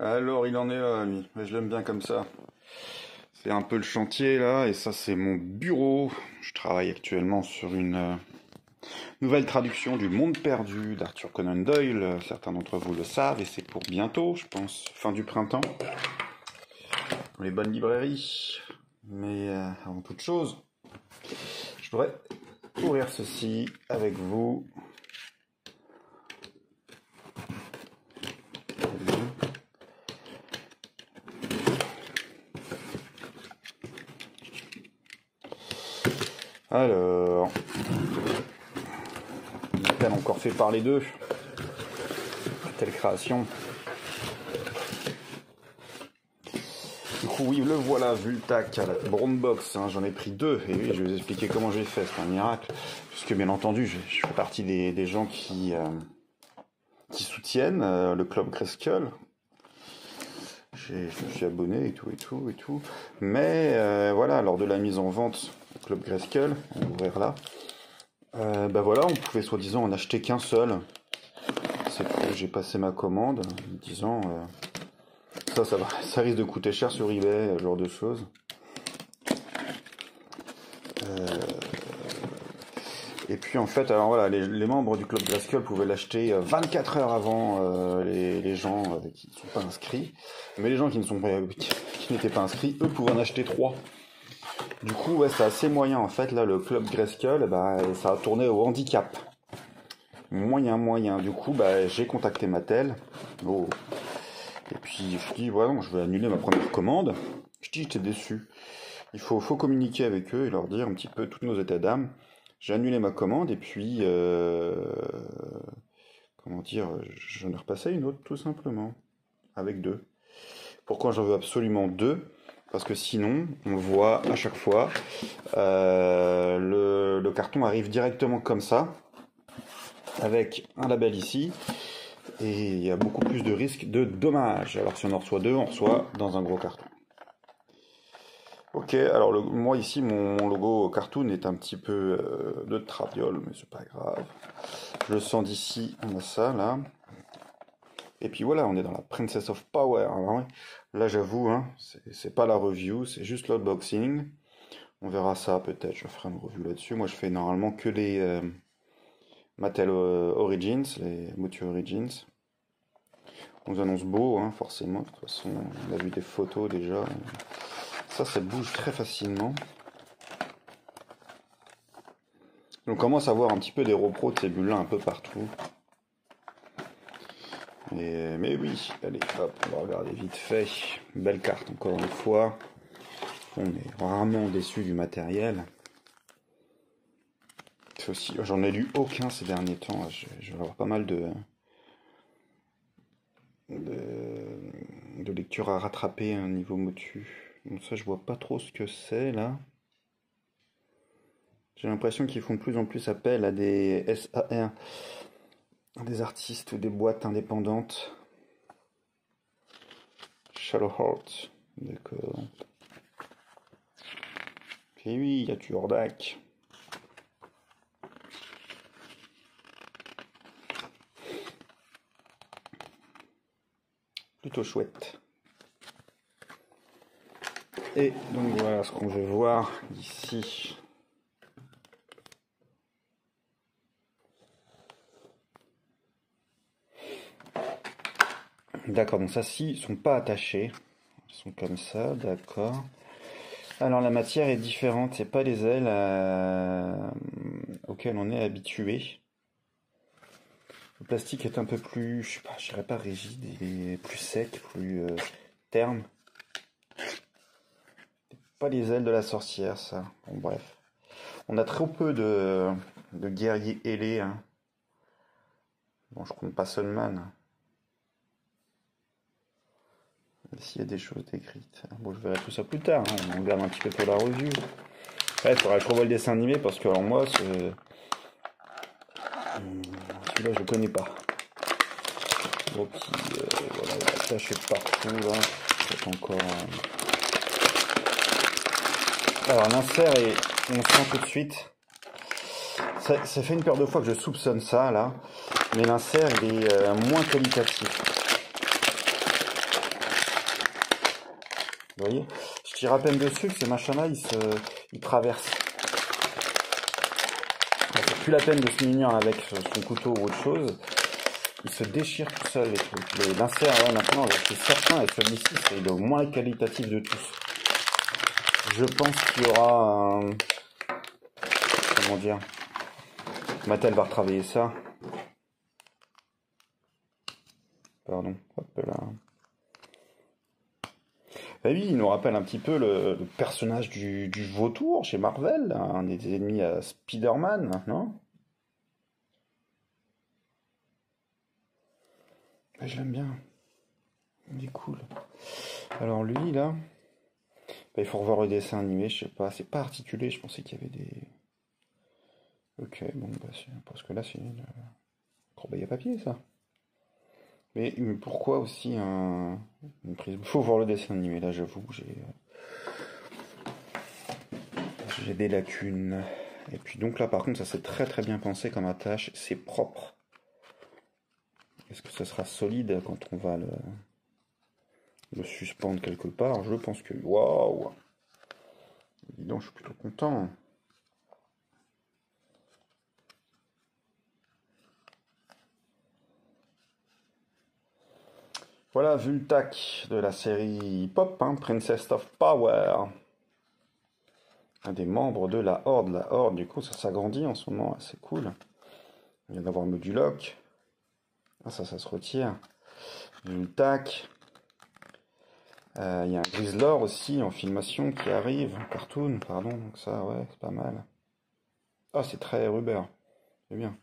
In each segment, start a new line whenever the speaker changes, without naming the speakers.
Alors, il en est là, lui. Mais je l'aime bien comme ça. C'est un peu le chantier, là, et ça, c'est mon bureau. Je travaille actuellement sur une nouvelle traduction du Monde perdu d'Arthur Conan Doyle. Certains d'entre vous le savent, et c'est pour bientôt, je pense, fin du printemps, dans les bonnes librairies. Mais avant toute chose, je voudrais ouvrir ceci avec vous. Alors, on a peine encore fait parler d'eux. Telle création. Du coup, oui, le voilà, vu le tac à la brown box. Hein, j'en ai pris deux. Et oui, je vais vous expliquer comment j'ai fait. C'est un miracle. Puisque, bien entendu, je fais partie des gens qui soutiennent le club Grayskull. Je me suis abonné et tout. Mais voilà, lors de la mise en vente au club Grayskull, on va ouvrir là. Bah voilà, on pouvait soi-disant en acheter qu'un seul. C'est que j'ai passé ma commande, en me disant ça risque de coûter cher sur eBay, ce genre de choses. Et puis en fait, alors voilà, les membres du club Grayskull pouvaient l'acheter 24 heures avant les gens qui ne sont pas inscrits. Mais les gens qui n'étaient pas inscrits, eux pouvaient en acheter 3. Du coup, ouais, c'est assez moyen en fait. Là, le club Grayskull, ça a tourné au handicap. Moyen. Du coup, j'ai contacté Mattel. Oh. Et puis, je dis, voilà, je vais annuler ma première commande. Je dis, j'étais déçu. Il faut communiquer avec eux et leur dire un petit peu tous nos états d'âme. J'ai annulé ma commande et puis, comment dire, j'en ai repassé une autre tout simplement. Avec 2. Pourquoi j'en veux absolument 2? Parce que sinon, on le voit à chaque fois, le carton arrive directement comme ça, avec un label ici, et il y a beaucoup plus de risques de dommages. Alors si on en reçoit 2, on reçoit dans un gros carton. Ok, alors moi ici, mon logo cartoon est un petit peu de traviole, mais c'est pas grave. Je le sens d'ici, on a ça là. Et puis voilà, on est dans la Princess of Power. Alors, là, j'avoue, hein, c'est pas la review, c'est juste l'unboxing. On verra ça peut-être, je ferai une review là-dessus. Moi, je fais normalement que les Mattel Origins, les Motu Origins. On nous annonce beau, hein, forcément. De toute façon, on a vu des photos déjà. Ça bouge très facilement. On commence à voir un petit peu des repros de ces bulles-là un peu partout. Mais oui, allez, hop, on va regarder vite fait. Belle carte encore une fois. On est rarement déçu du matériel. J'en ai lu aucun ces derniers temps. Je vais avoir pas mal de lecture à rattraper à un niveau Motu. Donc ça, je vois pas trop ce que c'est là. J'ai l'impression qu'ils font de plus en plus appel à des SAR, des artistes ou des boîtes indépendantes. Shadowheart, d'accord. Ok, oui, il y a du Hordak. Plutôt chouette. Et donc voilà ce qu'on veut voir ici. D'accord, donc ça, ci, ils sont pas attachés. Ils sont comme ça, d'accord. Alors la matière est différente, c'est pas les ailes auxquelles on est habitué. Le plastique est un peu plus, je sais pas, je dirais pas rigide, il est plus sec, plus terne. Pas les ailes de la sorcière, ça. Bon, bref. On a trop peu de guerriers ailés. Hein. Bon, je compte pas Sunman. S'il y a des choses décrites. Bon, je verrai tout ça plus tard. Hein. On regarde un petit peu pour la review. Ouais, il faudra que je revoie le dessin animé parce que, alors moi, celui-là, je le connais pas. Donc, voilà, il est attaché partout, là. C'est encore... Alors, l'insert, on sent tout de suite. Ça fait une paire de fois que je soupçonne ça, là. Mais l'insert, il est moins qualitatif. Vous voyez? Je tire à peine dessus que ces machins-là, ils traversent. C'est plus la peine de se munir avec son couteau ou autre chose. Il se déchire tout seul, les trucs. L'insert, ouais, maintenant, c'est certain, et celui-ci, c'est le moins qualitatif de tous. Je pense qu'il y aura un... Comment dire? Mattel va retravailler ça. Pardon, hop là. Bah oui, il nous rappelle un petit peu le personnage du vautour chez Marvel, un des ennemis à Spider-Man, non? Bah, je l'aime bien. Il est cool. Alors lui, là, bah, il faut revoir le dessin animé, je sais pas, c'est pas articulé, je pensais qu'il y avait des... Ok, bon, bah, parce que là, c'est une corbeille à papier, ça. Mais pourquoi aussi une prise? Il faut voir le dessin animé, là, j'avoue, j'ai des lacunes. Et puis donc là, par contre, ça c'est très très bien pensé comme attache, c'est propre. Est-ce que ça sera solide quand on va le suspendre quelque part? Je pense que... Waouh! Dis donc, je suis plutôt content. Voilà, Vultac de la série Pop, hein, Princess of Power. Un des membres de la Horde. La Horde, du coup, ça s'agrandit en ce moment, c'est cool. Il vient d'avoir Moduloc. Ah, ça se retire. Vultac. Il y a un Grizzlor aussi en filmation qui arrive, en cartoon, pardon, donc ça, ouais, c'est pas mal. Ah, c'est très Rubber, c'est bien.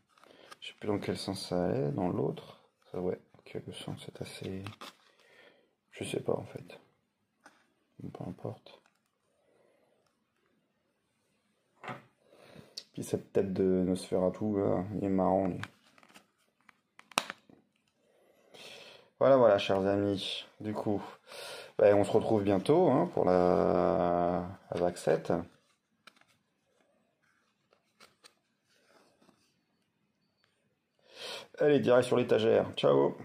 Je sais plus dans quel sens ça est, dans l'autre. Ça, ouais, ok, le sens c'est assez... Je sais pas en fait. Peu importe. Puis cette tête de Nosferatu, là, il est marrant, lui. Voilà, chers amis. Du coup, ben, on se retrouve bientôt hein, pour la vague 7. Allez, direct sur l'étagère. Ciao!